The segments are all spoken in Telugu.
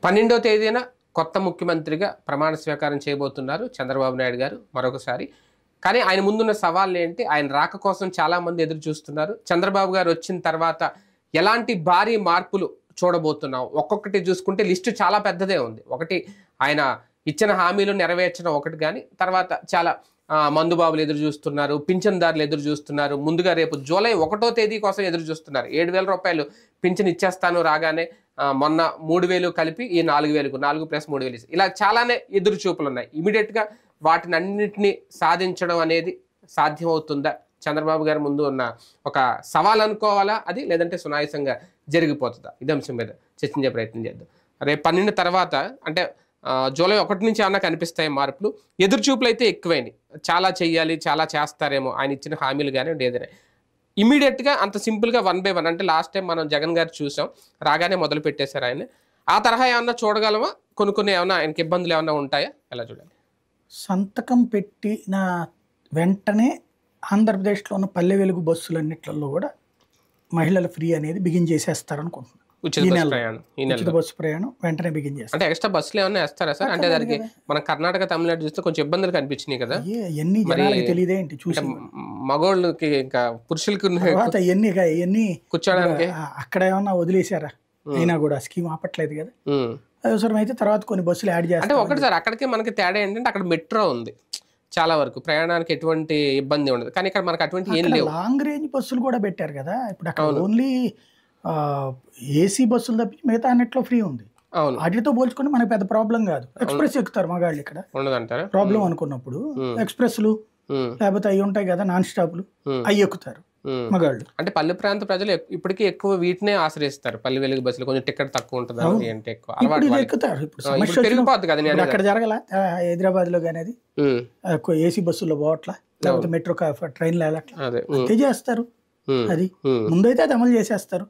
12వ తేదీన కొత్త ముఖ్యమంత్రిగా ప్రమాణ స్వీకారం చేయబోతున్నారు చంద్రబాబు నాయుడు గారు మరొకసారి. కానీ ఆయన ముందున్న సవాళ్ళు ఏంటి? ఆయన రాక కోసం చాలామంది ఎదురు చూస్తున్నారు. చంద్రబాబు గారు వచ్చిన తర్వాత ఎలాంటి భారీ మార్పులు చూడబోతున్నాం? ఒక్కొక్కటి చూసుకుంటే లిస్టు చాలా పెద్దదే ఉంది. ఒకటి ఆయన ఇచ్చిన హామీలు నెరవేర్చడం ఒకటి, కానీ తర్వాత చాలా మందుబాబులు ఎదురు చూస్తున్నారు, పింఛన్దారులు ఎదురు చూస్తున్నారు. ముందుగా రేపు జూలై 1వ తేదీ కోసం ఎదురు చూస్తున్నారు. 7,000 రూపాయలు పింఛన్ ఇచ్చేస్తాను రాగానే, మొన్న 3,000 కలిపి ఈ 4,000, 4 + 3,000 ఇలా చాలానే ఎదురు చూపులు ఉన్నాయి. ఇమీడియట్గా వాటిని అన్నింటినీ సాధించడం అనేది సాధ్యమవుతుందా? చంద్రబాబు గారి ముందు ఉన్న ఒక సవాల్ అనుకోవాలా అది, లేదంటే సునాయాసంగా జరిగిపోతుందా? ఇదే అంశం మీద చర్చించే ప్రయత్నం చేద్దాం. రేపు 12 తర్వాత అంటే జూలై 1 నుంచి ఏమన్నా కనిపిస్తాయి మార్పులు. ఎదురు చూపులు అయితే ఎక్కువైనాయి. చాలా చెయ్యాలి, చాలా చేస్తారేమో ఆయన ఇచ్చిన హామీలు కానీ ఏదైనా ఇమీడియట్గా అంత సింపుల్గా 1 by 1 అంటే లాస్ట్ టైం మనం జగన్ గారు చూసాం, రాగానే మొదలు పెట్టేశారు ఆయన. ఆ తరహా ఏమన్నా చూడగలమా? కొన్ని ఏమన్నా ఆయనకి ఇబ్బందులు ఏమన్నా ఉంటాయా? ఎలా చూడాలి? సంతకం పెట్టిన వెంటనే ఆంధ్రప్రదేశ్లో ఉన్న పల్లె వెలుగు బస్సులన్నిట్లలో కూడా మహిళల ఫ్రీ అనేది బిగిన్ చేసేస్తారనుకుంటున్నాను. ఉచిత బస్సు ప్రయాణం వెంటనే బిగిన్ చేస్తారు. అంటే ఎక్స్ట్రా బస్సులు ఏమన్నా వేస్తారా సార్? అంటే దానికి మన కర్ణాటక, తమిళనాడు చూస్తే కొంచెం ఇబ్బందులు కనిపించినాయి కదా. ఎన్ని జనాలకి తెలియదేంటి చూసి, మగోళ్ళకి ఇంకా పురుషులకి ఎన్ని కూర్చోడానికి అక్కడ ఏమన్నా వదిలేశారా? అయినా కూడా స్కీమ్ ఆపట్లేదు కదా. అవసరం అయితే తర్వాత కొన్ని బస్సులు యాడ్ చేస్తారు. అంటే ఒకటి సార్, అక్కడికి మనకి తేడా ఏంటంటే అక్కడ మెట్రో ఉంది, చాలా వరకు ప్రయాణానికి ఎటువంటి ఇబ్బంది ఉండదు. కానీ ఇక్కడ మనకు అటువంటి ఏం లేవు. లాంగ్ రేంజ్ బస్సులు కూడా పెట్టారు కదా. ఇప్పుడు అక్కడ ఓన్లీ ఏసీ బస్సులు తప్పించి మిగతా అన్నిట్లో ఫ్రీ ఉంది. వాటితో పోల్చుకుంటే మనకి పెద్ద ప్రాబ్లం కాదు. ఎక్స్ప్రెస్ ఎక్కుతారు మగాళ్ళు, ఇక్కడ ఉండదంటారా ప్రాబ్లం అనుకున్నప్పుడు. ఎక్స్ప్రెస్లు లేకపోతే అవి ఉంటాయి కదా నాన్ స్టాప్లు, అవి ఎక్కుతారు మగాళ్ళు. అంటే పల్లె ప్రాంత ప్రజలు ఇప్పటికీ ఎక్కువ వీటినే ఆశ్రయిస్తారు. పల్లె వెలుగు బస్సులు కొంచెం టికెట్ తక్కువ ఉంటుంది అంటే ఎక్కువ ఎక్కుతారు. ఇప్పుడు పెరిగిపోద్ది కదా. అక్కడ జరగల హైదరాబాద్ లో కానీ అది ఏసీ బస్సుల్లో పోవట్లా, లేకపోతే మెట్రో ట్రైన్లు వెళ్ళట్లా, అంతే చేస్తారు. అది ముందైతే అది అమలు చేసేస్తారు.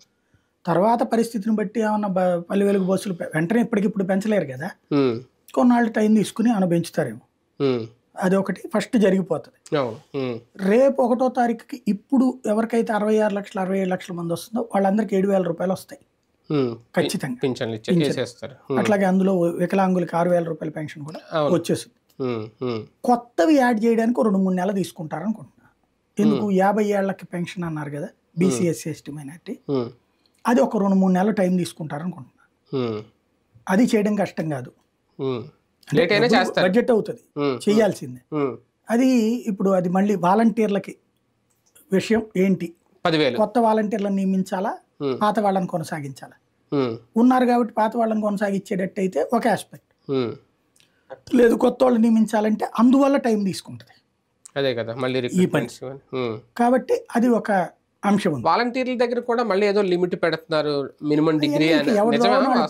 తర్వాత పరిస్థితిని బట్టి ఏమన్నా పల్లె వెలుగు బస్సులు వెంటనే ఇప్పటికిప్పుడు పెంచలేరు కదా. కొన్నాళ్ళు టైం తీసుకుని ఏమైనా పెంచుతారేమో. అది ఒకటి ఫస్ట్ జరిగిపోతుంది. రేపు 1వ తారీఖుకి ఇప్పుడు ఎవరికైతే 66 లక్షలు 67 లక్షల మంది వస్తుందో వాళ్ళందరికీ 7,000 రూపాయలు వస్తాయి ఖచ్చితంగా. అట్లాగే అందులో వికలాంగులకి 6,000 రూపాయల పెన్షన్ కూడా వచ్చేస్తుంది. కొత్తవి యాడ్ చేయడానికి 2-3 నెలలు తీసుకుంటారు అనుకుంటున్నా. ఎందుకు 50 ఏళ్లకి పెన్షన్ అన్నారు కదా, బీసీఎస్సీ ఎస్టీ మైనారిటీ, అది ఒక 2-3 నెలలు టైం తీసుకుంటారు అనుకుంటున్నా. అది చేయడం కష్టం కాదు, బడ్జెట్ అవుతుంది, చేయాల్సిందే. అది ఇప్పుడు అది మళ్ళీ వాలంటీర్లకి విషయం ఏంటి, కొత్త వాలంటీర్లను నియమించాలా, పాత వాళ్ళని కొనసాగించాలా? ఉన్నారు కాబట్టి పాత వాళ్ళని కొనసాగించేటట్టయితే ఒక ఆస్పెక్ట్, లేదు కొత్త వాళ్ళు నియమించాలంటే అందువల్ల టైం తీసుకుంటుంది. అదే కదా మళ్ళీ ఈ పని. కాబట్టి అది ఒక అంశం ఉంది. వాలంటీర్ల దగ్గర కూడా మళ్ళీ ఏదో లిమిట్ పెడుతున్నారు, మినిమం డిగ్రీ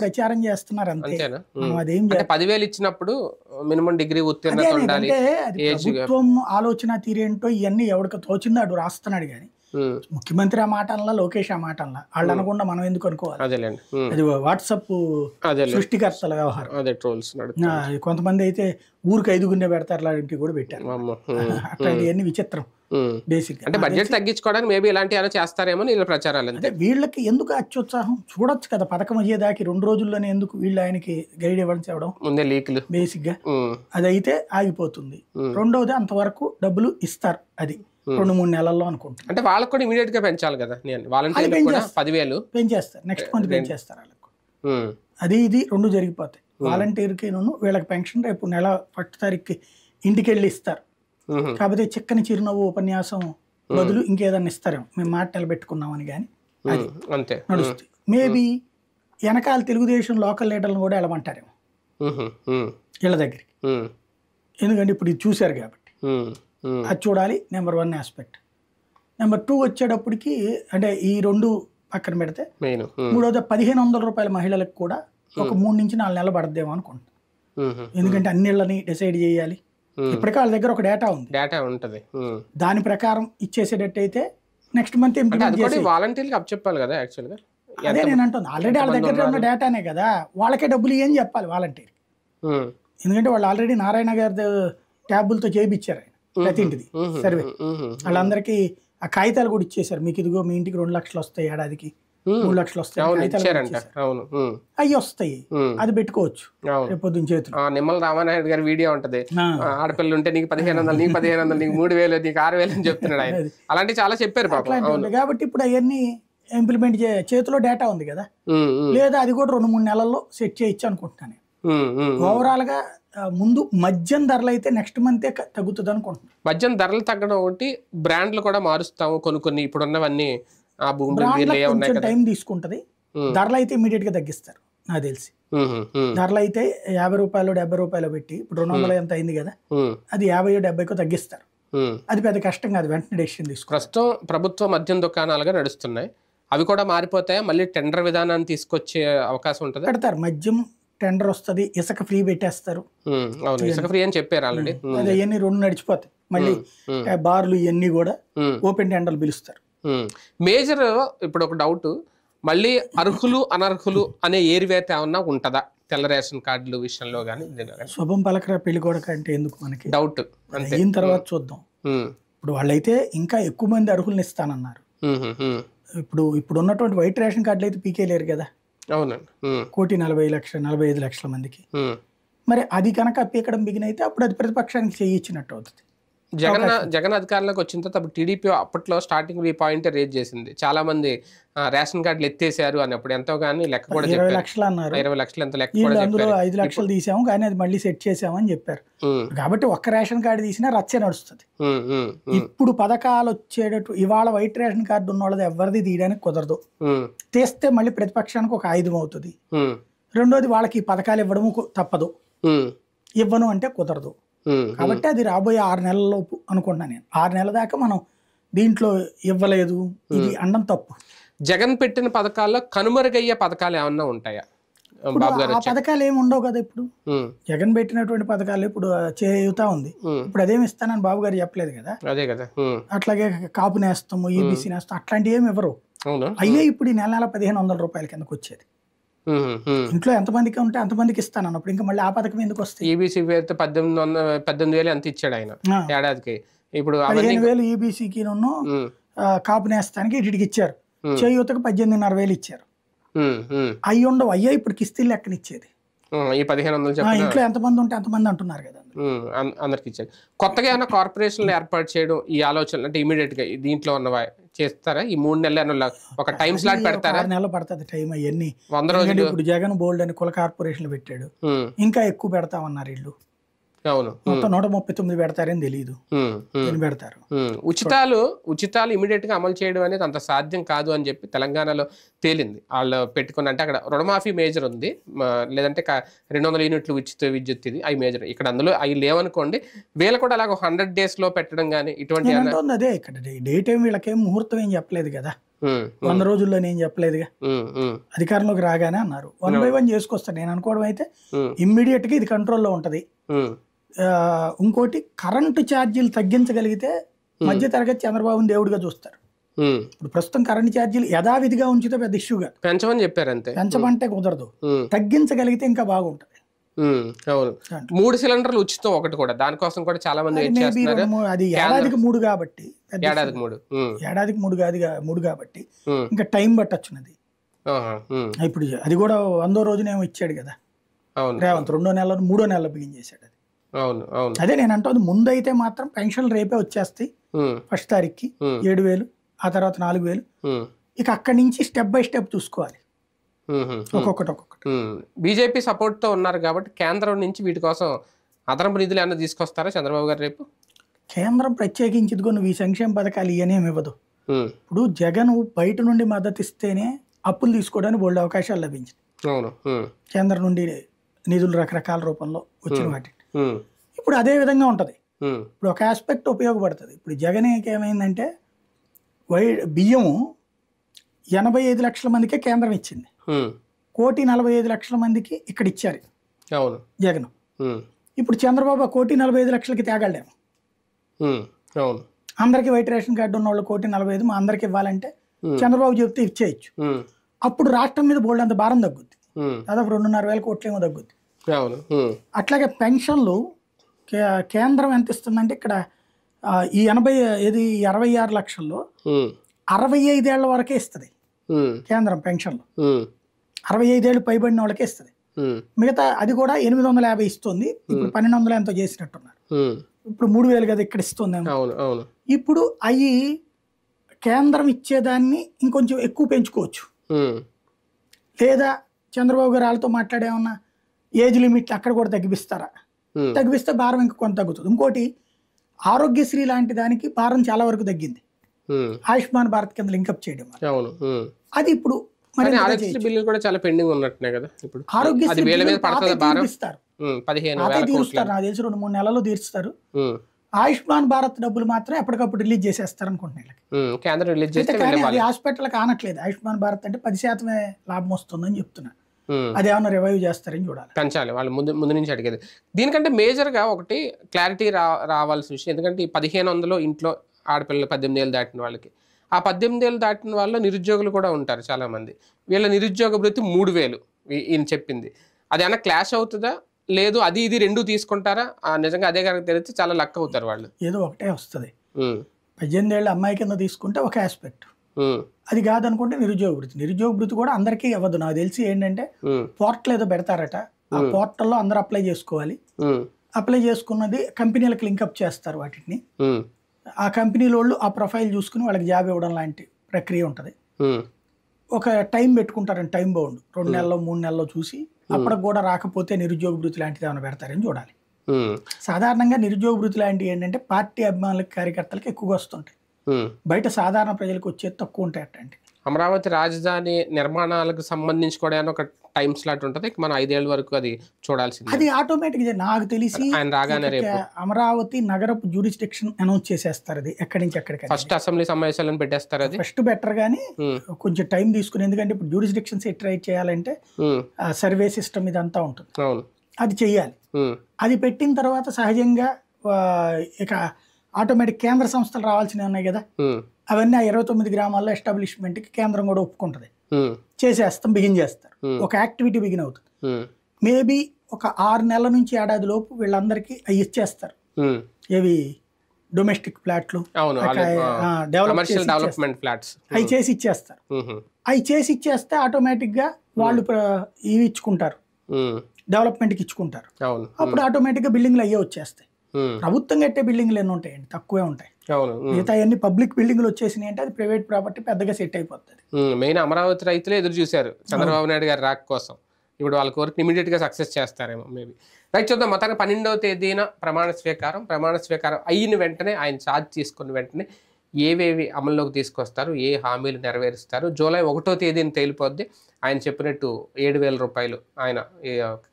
ప్రచారం చేస్తున్నారు అంతే. అదేం 10,000 ఇచ్చినప్పుడు మినిమం డిగ్రీ ఉత్తీర్ణత ఉండాలి. ప్రభుత్వం ఆలోచన తీరేంటో ఇవన్నీ ఎవరికి తోచిందో అటు రాస్తున్నాడు. కానీ ముఖ్యమంత్రి ఆ మాటల్లో, లోకేష్ ఆ మాటల్లో, వాళ్ళు అనకుండా మనం ఎందుకు అనుకోవాలి? అది వాట్సాప్ సృష్టికర్తల వ్యవహారం. కొంతమంది అయితే ఊరికి 5 గుండె పెడతారు, అలాంటివి కూడా పెట్టారు. అట్లాంటివన్నీ విచిత్రం. బేసిక్ అంటే బడ్జెట్ తగ్గించుకోవడానికి మేబీ ఇలాంటి ఏమైనా చేస్తారేమో వీళ్ళ ప్రచారాలు. అంటే వీళ్ళకి ఎందుకు అత్యుత్సాహం? చూడొచ్చు కదా పథకం అయ్యేదాకి 2 రోజుల్లోనే ఎందుకు వీళ్ళు ఆయనకి గైడ్ ఇవ్వడం ముందే లీక్లు బేసిక్ గా. అది అయితే ఆగిపోతుంది. రెండవది అంతవరకు డబ్బులు ఇస్తారు, అది 2-3 నెలల్లో అనుకుంటా. అంటే వాళ్ళకి కూడా ఇమీడియట్ గా పెంచాలి కదా. వాలంటీర్లు కూడా 10,000 పెంచేస్తారు, నెక్స్ట్ మంత్ పెంచేస్తారు వాళ్ళకు. అది ఇది 2 జరిగిపోతాయి. వాలంటీర్కి వీళ్ళకి పెన్షన్ రేపు నెల 1వ తారీఖుకి ఇంటికి వెళ్ళి ఇస్తారు. కాకపోతే చిక్కని చిరునవ్వు ఉపన్యాసం బదులు ఇంకేదన్నా ఇస్తారేమో, మేము మాట నిలబెట్టుకున్నామని. కానీ అది నడుస్తుంది. మేబీ వెనకాల తెలుగుదేశం లోకల్ లీడర్లను కూడా వెళ్ళమంటారేమో వీళ్ళ దగ్గరికి, ఎందుకంటే ఇప్పుడు ఇది చూశారు కాబట్టి. అది చూడాలి. Number 1 aspect. నెంబర్ 2 వచ్చేటప్పటికి అంటే ఈ 2 పక్కన పెడితే, మూడోది 1,500 రూపాయల మహిళలకు కూడా ఒక 3 నుంచి 4 నెలలు పడద్దేమో అనుకుంటా. ఎందుకంటే అన్నిళ్ళని డిసైడ్ చేయాలి. ఇప్పటికే వాళ్ళ దగ్గర ఒక డేటా ఉంది, దాని ప్రకారం ఇచ్చేసేటట్టయితే నెక్స్ట్ మంత్ వాలంటీర్లకు అప్పచెప్పాలి కదా యాక్చువల్గా. అదే నేను అంటుంది, ఆల్రెడీ వాళ్ళ దగ్గర ఉన్న డేటానే కదా, వాళ్ళకే డబ్బులు ఏం చెప్పాలి వాలంటీర్. ఎందుకంటే వాళ్ళు ఆల్రెడీ నారాయణ గారి ట్యాబులతో చేయించారు ఆయన ప్రతి ఇంటిది సర్వే. వాళ్ళందరికీ ఆ కాగితాలు కూడా ఇచ్చేసారు, మీకు ఇదిగో మీ ఇంటికి 2 లక్షలు వస్తాయి ఏడాదికి 3 లక్షలు వస్తాయి అవును కాగితాలు ఇచ్చారంట. ఇచ్చేశారు. అవును. అవి వస్తాయి, అది పెట్టుకోవచ్చు అవును. రేపు పొద్దున్న చేతులు. నిమ్మల రామానాయుడు గారి వీడియో ఉంటది, ఆ, ఆడపిల్లలు ఉంటే నీకు 1500, నీకు 1500, నీకు 3000, నీకు 6000 అని చెప్తున్నాడు ఆయన. అది. అలాంటివి చాలా చెప్పారు పాపం. అట్లాంటివి అవును. ఉంటాయి. కాబట్టి ఇప్పుడు అవన్నీ ఇంప్లిమెంట్ చేతిలో డేటా ఉంది కదా, లేదా అది కూడా 2-3 నెలల్లో సెట్ చేయొచ్చు అనుకుంటున్నాను. ఓవరాల్ గా ముందు మద్యం ధరలు అయితే నెక్స్ట్ మంతే తగ్గుతుంది అనుకుంటున్నాను. మద్యం ధరలు తగ్గడం ఒకటి, బ్రాండ్లు కూడా మారుస్తాము కొన్ని ఇప్పుడు ఉన్నవన్నీ ఆ భూములు కొంచెం టైం తీసుకుంటది. ధరలు అయితే ఇమీడియట్ గా తగ్గిస్తారు నాకు తెలిసి. ధరలు అయితే 50 రూపాయలు 70 రూపాయలు పెట్టి ఇప్పుడు 200 ఎంత అయింది కదా, అది 50-70 తగ్గిస్తారు. అది పెద్ద కష్టం కాదు, వెంటనే డెసిషన్ తీసుకుంటారు. ప్రస్తుతం ప్రభుత్వ మద్యం దుకాణాలుగా నడుస్తున్నాయి, అవి కూడా మారిపోతాయి. మళ్ళీ టెండర్ విధానాన్ని తీసుకొచ్చే అవకాశం ఉంటుంది. పెడతారు, మద్యం టెండర్ వస్తుంది, ఇసుక ఫ్రీ పెట్టేస్తారు. అవును, ఇసుక ఫ్రీ అని చెప్పారు ఆల్రెడీ. అదే ఇవన్నీ 2 నడిచిపోతాయి. మళ్ళీ బార్లు ఇవన్నీ కూడా ఓపెన్ టెండర్లు పిలుస్తారు. మేజర్ ఇప్పుడు ఒక డౌట్, మళ్ళీ అర్హులు అనర్హులు అనే ఏరివేత ఏమన్నా ఉంటుందా తెల్ల రేషన్ కార్డుల విషయంలో కానీ? శుభం పలకరా పెళ్లి కొడక అంటే ఎందుకు మనకి డౌట్, అంతే. అయిన తర్వాత చూద్దాం. ఇప్పుడు వాళ్ళైతే ఇంకా ఎక్కువ మంది అర్హుల్ని ఇస్తానన్నారు. ఇప్పుడు ఉన్నటువంటి వైట్ రేషన్ కార్డులు అయితే పీకేలేరు కదా. అవునండి. 1,40,45 లక్షల మందికి. మరి అది కనుక పీకడం బిగిన్ అయితే అప్పుడు అది ప్రతిపక్షానికి చేయించినట్టు అవుతుంది. జగన్ అధికారంలోకి వచ్చిన తర్వాత అప్పుడు టీడీపీ అప్పట్లో స్టార్టింగ్ ఈ పాయింట్ రేజ్ చేసింది, చాలా మంది రేషన్ కార్డులు ఎత్తేసారు అని. అప్పుడు ఎంతో కానీ లెక్క కూడా 20 లక్షలు అన్నారు, 20 లక్షలు ఎంత లెక్క వీళ్ళు కూడా అందులో చెప్పారు. 5 లక్షలు తీసాము కానీ అది మళ్ళీ సెట్ చేసామని చెప్పారు. కాబట్టి ఒక్క రేషన్ కార్డు తీసినా రచ్చే నడుస్తుంది. ఇప్పుడు పథకాలు వచ్చేటట్టు ఇవాళ వైట్ రేషన్ కార్డు ఉన్న వాళ్ళది ఎవరిది తీయడానికి కుదరదు. తీస్తే మళ్ళీ ప్రతిపక్షానికి ఒక ఆయుధం అవుతుంది. రెండోది వాళ్ళకి ఈ పథకాలు ఇవ్వడము తప్పదు, ఇవ్వను అంటే కుదరదు. కాబట్టి అది రాబోయే 6 నెలల లోపు అనుకుంటున్నాను నేను. 6 నెలల దాకా మనం దీంట్లో ఇవ్వలేదు ఇది అనడం తప్పు. జగన్ పెట్టిన పథకాల్లో కనుమరుగయ్యే పథకాలు ఏమన్నా ఉంటాయా బాబు గారు? ఆ పథకాలు ఏమి ఉండవు కదా. ఇప్పుడు జగన్ పెట్టినటువంటి పథకాలు ఇప్పుడు చేయుతా ఉంది. ఇప్పుడు అదేమి ఇస్తానని బాబు గారు చెప్పలేదు కదా. అదే కదా. అట్లాగే కాపు నేస్తాము, ఈబీసీ నేస్తాం, అట్లాంటివి ఏమి ఇవ్వరు. అయ్యే ఇప్పుడు ఈ నెల 1,500 రూపాయల కిందకు వచ్చేది. ఇంట్లో ఎంతమందికి ఉంటే అంతమందికి ఇస్తాను అన్నప్పుడు ఇంకా మళ్ళీ ఆ పథకం ఎందుకు వస్తాయి? ఈబీసీ 18,000 ఎంత ఇచ్చాడు ఆయన ఏడాదికి. ఇప్పుడు 15,000 ఈబీసీకి కాపు నేస్తానికి ఇటుకి ఇచ్చారు. చేయూతకు 18,500 ఇచ్చారు. అవి ఉండవు. అయ్యా ఇప్పుడు కిస్తీలు లెక్కన ఇచ్చేది. ఈ 1,500 ఇంట్లో ఎంతమంది ఉంటే అంతమంది అంటున్నారు కదా, అందరికి ఇచ్చారు. కొత్తగా ఏమైనా కార్పొరేషన్లు ఏర్పాటు చేయడం ఈ ఆలోచన అంటే ఇమీడియట్ గా దీంట్లో ఉన్న చేస్తారా? ఈ 3 నెలలు ఒక టైం స్లాట్ పెడతారా? 6 నెలలు పడుతుంది టైం. అవన్నీ 100 రోజులు. ఇప్పుడు జగన్ బోల్డ్ అని కుల కార్పొరేషన్లు పెట్టాడు, ఇంకా ఎక్కువ పెడతామన్నారు వీళ్ళు. అవును, మొత్తం 139 పెడతారని తెలియదు, పెడతారు. ఉచితాలు ఇమీడియట్ గా అమలు చేయడం అనేది అంత సాధ్యం కాదు అని చెప్పి తెలంగాణలో తేలింది. వాళ్ళు పెట్టుకుని అంటే అక్కడ రుణమాఫీ మేజర్ ఉంది, లేదంటే 200 యూనిట్లు ఉచిత విద్యుత్, ఇది అవి మేజర్. ఇక్కడ అందులో అవి లేవనుకోండి, వీళ్ళు కూడా అలాగ 100 days లో పెట్టడం కానీ ఇటువంటి అదే. ఇక్కడ డే టైం వీళ్ళకేం ముహూర్తం ఏం చెప్పలేదు కదా, 100 రోజుల్లో నేను చెప్పలేదుగా. అధికారంలోకి రాగానే అన్నారు 1 by 1 చేసుకొస్తాను. నేను అనుకోవడం అయితే ఇమ్మీడియట్ గా ఇది కంట్రోల్లో ఉంటది. ఇంకోటి కరెంటు ఛార్జీలు తగ్గించగలిగితే మధ్య తరగతి చంద్రబాబుని దేవుడిగా చూస్తారు. ఇప్పుడు ప్రస్తుతం కరెంటు ఛార్జీలు యథావిధిగా ఉంచితే పెద్ద ఇష్యూగా పెంచమని చెప్పారు, అంతే. పెంచమంటే కుదరదు, తగ్గించగలిగితే ఇంకా బాగుంటది. అవును, 3 సిలిండర్లు ఉచితం ఒకటి కూడా, దానికోసం కూడా చాలా మంది అది ఏడాదికి 3 కాబట్టి ఏడాదికి 3 కాబట్టి ఇంకా టైం పట్టొచ్చున్నది. ఇప్పుడు అది కూడా 100వ రోజునేమో ఇచ్చాడు కదా రేవంత్, 2వ నెలలో 3వ నెలలో బిగిన్ చేశాడు. అదే నేను అంటుంది, ముందైతే మాత్రం పెన్షన్లు రేపే వచ్చేస్తాయి. ఫస్ట్ తారీఖుకి 7,000, ఆ తర్వాత 4,000. ఇక అక్కడి నుంచి స్టెప్ బై స్టెప్ చూసుకోవాలి, ఒక్కొక్కటి. బీజేపీ సపోర్ట్ తో ఉన్నారు కాబట్టి కేంద్రం నుంచి వీటి కోసం అదనపు నిధులు ఏమన్నా తీసుకొస్తారా చంద్రబాబు గారు రేపు? కేంద్రం ప్రత్యేకించి నువ్వు ఈ సంక్షేమ పథకాలు ఇవనేమి ఇవ్వదు. ఇప్పుడు జగన్ బయట నుండి మద్దతు ఇస్తేనే అప్పులు తీసుకోవడానికి బోల్డ్ అవకాశాలు లభించింది. కేంద్రం నుండి నిధులు రకరకాల రూపంలో వచ్చిన వాటిని. ఇప్పుడు అదే విధంగా ఉంటది. ఇప్పుడు ఒక ఆస్పెక్ట్ ఉపయోగపడుతుంది. ఇప్పుడు జగన్ ఏమైందంటే బియ్యము 85 లక్షల మందికే కేంద్రం ఇచ్చింది, 1,45 మందికి ఇక్కడ ఇచ్చారు జగన్. ఇప్పుడు చంద్రబాబు 1,45 తేగలేము. అందరికి వైట్ రేషన్ కార్డు ఉన్న వాళ్ళు 1,45 మా అందరికి ఇవ్వాలంటే చంద్రబాబు చెప్తే ఇచ్చేయచ్చు. అప్పుడు రాష్ట్రం మీద బోల్డ్ అంత భారం తగ్గుద్ది, దాదాపు 2,500 కోట్లేమో తగ్గుద్ది. అట్లాగే పెన్షన్లు కేంద్రం ఎంత ఇస్తుందంటే ఇక్కడ ఈ 26 లక్షల్లో 65 ఏళ్ల వరకే ఇస్తుంది. కేంద్రం పెన్షన్లు. 65 ఏళ్ళు పైబడిన వాళ్ళకే ఇస్తుంది. మిగతా అది కూడా 850 ఇస్తుంది. ఇప్పుడు 1200 ఎంతో చేసినట్టున్నారు. ఇప్పుడు 3000 కదా ఇక్కడ ఇస్తుందేమో. ఇప్పుడు అవి కేంద్రం ఇచ్చేదాన్ని ఇంకొంచెం ఎక్కువ పెంచుకోవచ్చు. లేదా చంద్రబాబు గారు వాళ్ళతో మాట్లాడేమన్నా ఏజ్ లిమిట్ అక్కడ కూడా తగ్గిస్తారా? తగ్గిస్తే భారం ఇంకా కొంత తగ్గుతుంది. ఇంకోటి ఆరోగ్యశ్రీ లాంటి దానికి భారం చాలా వరకు తగ్గింది ఆయుష్మాన్ భారత్ కింద లింకప్ చేయడం. అది ఇప్పుడు ఆరోగ్యశ్రీ తీరుస్తారు. నాకు తెలిసి 2-3 నెలల్లో తీరుస్తారు. ఆయుష్మాన్ భారత్ డబ్బులు మాత్రం ఎప్పటికప్పుడు రిలీజ్ చేసేస్తారు అనుకుంటున్నాను. కానీ అది హాస్పిటల్ కానట్లేదు. ఆయుష్మాన్ భారత్ అంటే 10% లాభం వస్తుందని చెప్తున్నారు. అదేమన్నా రివైవ్ చేస్తారని చూడాలి, పెంచాలి. వాళ్ళు ముందు నుంచి అడిగేది దీనికంటే మేజర్గా ఒకటి క్లారిటీ రావాల్సిన విషయం. ఎందుకంటే ఈ 1500 ఇంట్లో ఆడపిల్లలు 18 ఏళ్ళు దాటిన వాళ్ళకి, ఆ 18 ఏళ్ళు దాటిన వాళ్ళు నిరుద్యోగులు కూడా ఉంటారు చాలామంది. వీళ్ళ నిరుద్యోగ భృతి 3000 ఈయన చెప్పింది. అది ఏమన్నా క్లాష్ అవుతుందా? లేదు అది ఇది రెండు తీసుకుంటారా? నిజంగా అదే కనుక తెలిస్తే చాలా లక్ అవుతారు వాళ్ళు. ఏదో ఒకటే వస్తుంది. 18 ఏళ్ళ అమ్మాయి కింద తీసుకుంటే ఒక ఆస్పెక్ట్, అది కాదనుకుంటే నిరుద్యోగ భృతి. నిరుద్యోగ భృతి కూడా అందరికీ అవ్వదు. నాకు తెలిసి ఏంటంటే పోర్టల్ ఏదో పెడతారట, ఆ పోర్టల్లో అందరూ అప్లై చేసుకోవాలి. అప్లై చేసుకున్నది కంపెనీలకు లింకప్ చేస్తారు వాటిని. ఆ కంపెనీల వాళ్ళు ఆ ప్రొఫైల్ చూసుకుని వాళ్ళకి జాబ్ ఇవ్వడం లాంటి ప్రక్రియ ఉంటుంది. ఒక టైం పెట్టుకుంటారని, టైం బౌండ్ 2 నెలల్లో 3 నెలల్లో చూసి అప్పటికి కూడా రాకపోతే నిరుద్యోగ భృతి లాంటిది ఏమైనా పెడతారని చూడాలి. సాధారణంగా నిరుద్యోగ భృతి లాంటివి ఏంటంటే పార్టీ అభిమానులకి కార్యకర్తలకు ఎక్కువగా వస్తుంటాయి. బయట సాధారణ ప్రజలకు వచ్చేది తక్కువ ఉంటాయి. అట్టండి అమరావతి రాజధాని నిర్మాణాలకు సంబంధించి కూడా ఒక టైం స్లాట్ ఉంటుంది. మనం 5 ఏళ్ళ వరకు అది చూడాల్సింది. అది ఆటోమేటిక్ నాకు తెలిసి అమరావతి నగరపు జ్యూరిస్డిక్షన్ అనౌన్స్ చేసేస్తారు. అది ఎక్కడి నుంచి ఎక్కడికి ఫస్ట్ అసెంబ్లీ సమావేశాలను పెట్టేస్తారు. అది ఫస్ట్ బెటర్ గానీ కొంచెం టైం తీసుకుని, ఎందుకంటే ఇప్పుడు జ్యూరిస్డిక్షన్ సెటిలైట్ చేయాలంటే సర్వే సిస్టమ్ ఇదంతా ఉంటుంది. అది చెయ్యాలి. అది పెట్టిన తర్వాత సహజంగా ఇక ఆటోమేటిక్ కేంద్ర సంస్థలు రావాల్సినవి ఉన్నాయి కదా, అవన్నీ ఆ 29 గ్రామాల్లో ఎస్టాబ్లిష్మెంట్ కి కేంద్రం కూడా ఒప్పుకుంటది. చేసేస్తాం, బిగిన్ చేస్తారు. ఒక యాక్టివిటీ బిగిన్ అవుతుంది. మేబీ ఒక 6 నెలల నుంచి ఏడాది లోపు వీళ్ళందరికీ అవి ఇచ్చేస్తారు. ఏవి డొమెస్టిక్ ఫ్లాట్లు, డెవలప్మెంట్ ఫ్లాట్స్ అవి చేసి ఇచ్చేస్తారు. అవి చేసి ఇచ్చేస్తే ఆటోమేటిక్ గా వాళ్ళు ఇవి ఇచ్చుకుంటారు, డెవలప్మెంట్ కి ఇచ్చుకుంటారు. అప్పుడు ఆటోమేటిక్ గా బిల్డింగ్లు అయ్యే వచ్చేస్తాయి. ప్రభుత్వం కట్టే బిల్డింగ్లు ఎన్ని ఉంటాయండి? తక్కువే ఉంటాయి. మిగతా అన్ని పబ్లిక్ బిల్డింగ్లు వచ్చేసినాయి అంటే అది ప్రైవేట్ ప్రాపర్టీ, పెద్దగా సెట్ అయిపోతుంది. మెయిన్ అమరావతి రైతులే ఎదురు చూశారు చంద్రబాబు నాయుడు గారి రాక కోసం. ఇప్పుడు వాళ్ళ కోరిక ఇమీడియట్ గా సక్సెస్ చేస్తారేమో మేబీ. రైట్, చూద్దాం. మొత్తానికి 12వ తేదీన ప్రమాణ స్వీకారం అయిన వెంటనే ఆయన ఛార్జ్ తీసుకున్న వెంటనే ఏవేవి అమల్లోకి తీసుకొస్తారు, ఏ హామీలు నెరవేరుస్తారు, జూలై 1వ తేదీని తేలిపోద్ది. ఆయన చెప్పినట్టు 7,000 రూపాయలు ఆయన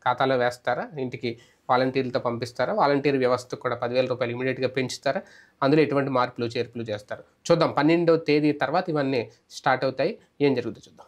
ఖాతాలో వేస్తారా, ఇంటికి వాలంటీర్లతో పంపిస్తారా, వాలంటీర్ వ్యవస్థకు కూడా 10,000 రూపాయలు ఇమీడియట్గా పెంచుతారా, అందులో ఎటువంటి మార్పులు చేర్పులు చేస్తారు చూద్దాం. 12వ తేదీ తర్వాత ఇవన్నీ స్టార్ట్ అవుతాయి. ఏం జరుగుతుందో చూద్దాం.